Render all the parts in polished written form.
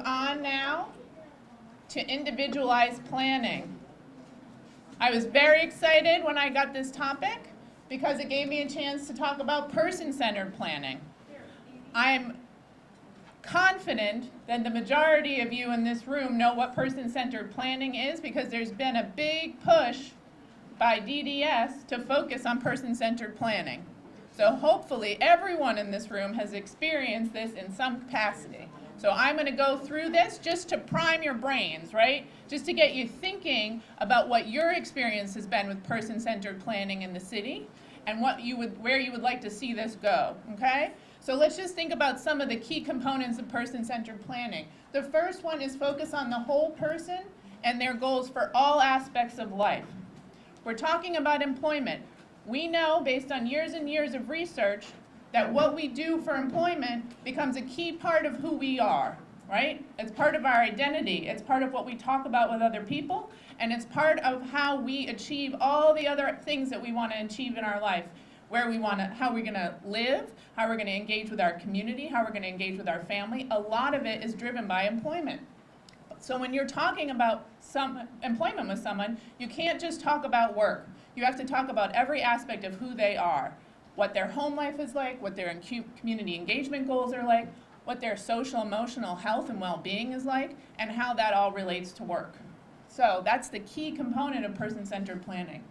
on now to individualized planning. I was very excited when I got this topic because it gave me a chance to talk about person-centered planning. I'm confident that the majority of you in this room know what person-centered planning is because there's been a big push by DDS to focus on person-centered planning. So hopefully everyone in this room has experienced this in some capacity. So I'm going to go through this just to prime your brains, right? Just to get you thinking about what your experience has been with person-centered planning in the city and where you would like to see this go, okay? So let's just think about some of the key components of person-centered planning. The first one is focus on the whole person and their goals for all aspects of life. We're talking about employment. We know, based on years and years of research, that what we do for employment becomes a key part of who we are, right? It's part of our identity. It's part of what we talk about with other people, and it's part of how we achieve all the other things that we want to achieve in our life, how we're going to live, how we're going to engage with our community, how we're going to engage with our family. A lot of it is driven by employment. So when you're talking about some employment with someone, you can't just talk about work. You have to talk about every aspect of who they are, what their home life is like, what their community engagement goals are like, what their social, emotional health and well-being is like, and how that all relates to work. So that's the key component of person-centered planning.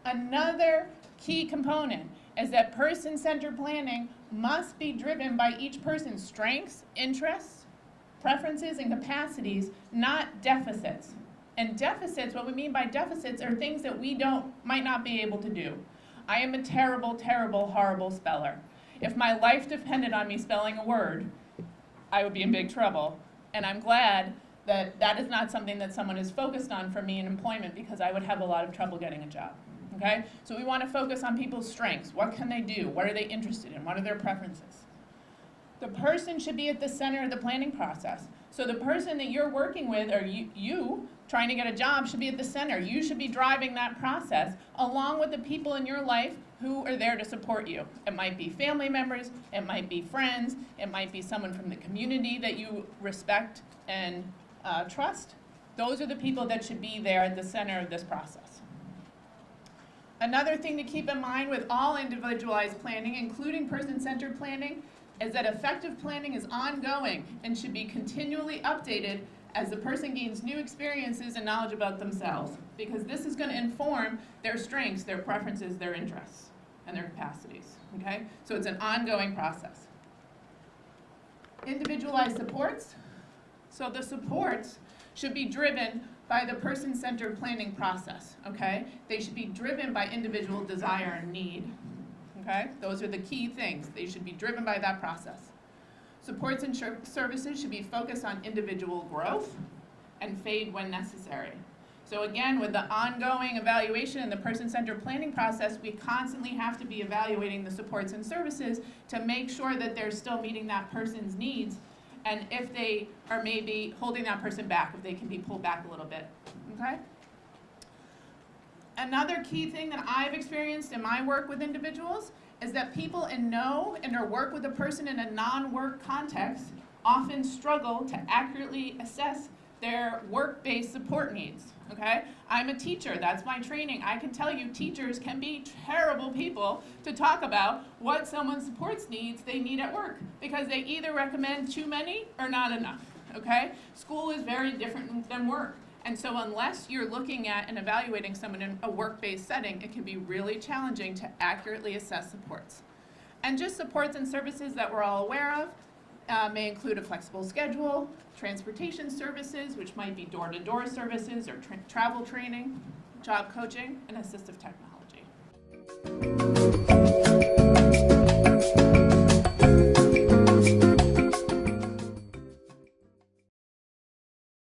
Another key component is that person-centered planning must be driven by each person's strengths, interests, preferences, and capacities, not deficits. And deficits, what we mean by deficits are things that we might not be able to do. I am a terrible, terrible, horrible speller. If my life depended on me spelling a word, I would be in big trouble. And I'm glad that that is not something that someone is focused on for me in employment because I would have a lot of trouble getting a job. Okay? So we want to focus on people's strengths. What can they do? What are they interested in? What are their preferences? The person should be at the center of the planning process. So the person that you're working with, or you trying to get a job, should be at the center. You should be driving that process along with the people in your life who are there to support you. It might be family members, it might be friends, it might be someone from the community that you respect and trust. Those are the people that should be there at the center of this process. Another thing to keep in mind with all individualized planning, including person-centered planning, is that effective planning is ongoing and should be continually updated as the person gains new experiences and knowledge about themselves, because this is going to inform their strengths, their preferences, their interests, and their capacities, okay? So it's an ongoing process. Individualized supports. So the supports should be driven by the person-centered planning process, okay? They should be driven by individual desire and need. Okay? Those are the key things. They should be driven by that process. Supports and services should be focused on individual growth and fade when necessary. So again, with the ongoing evaluation and the person-centered planning process, we constantly have to be evaluating the supports and services to make sure that they're still meeting that person's needs, and if they are maybe holding that person back, if they can be pulled back a little bit. Okay? Another key thing that I've experienced in my work with individuals is that people in or work with a person in a non-work context often struggle to accurately assess their work-based support needs, okay? I'm a teacher, that's my training. I can tell you teachers can be terrible people to talk about what someone's supports needs they need at work because they either recommend too many or not enough, okay? School is very different than work. And so unless you're looking at and evaluating someone in a work-based setting, it can be really challenging to accurately assess supports. And just supports and services that we're all aware of may include a flexible schedule, transportation services, which might be door-to-door services or travel training, job coaching, and assistive technology.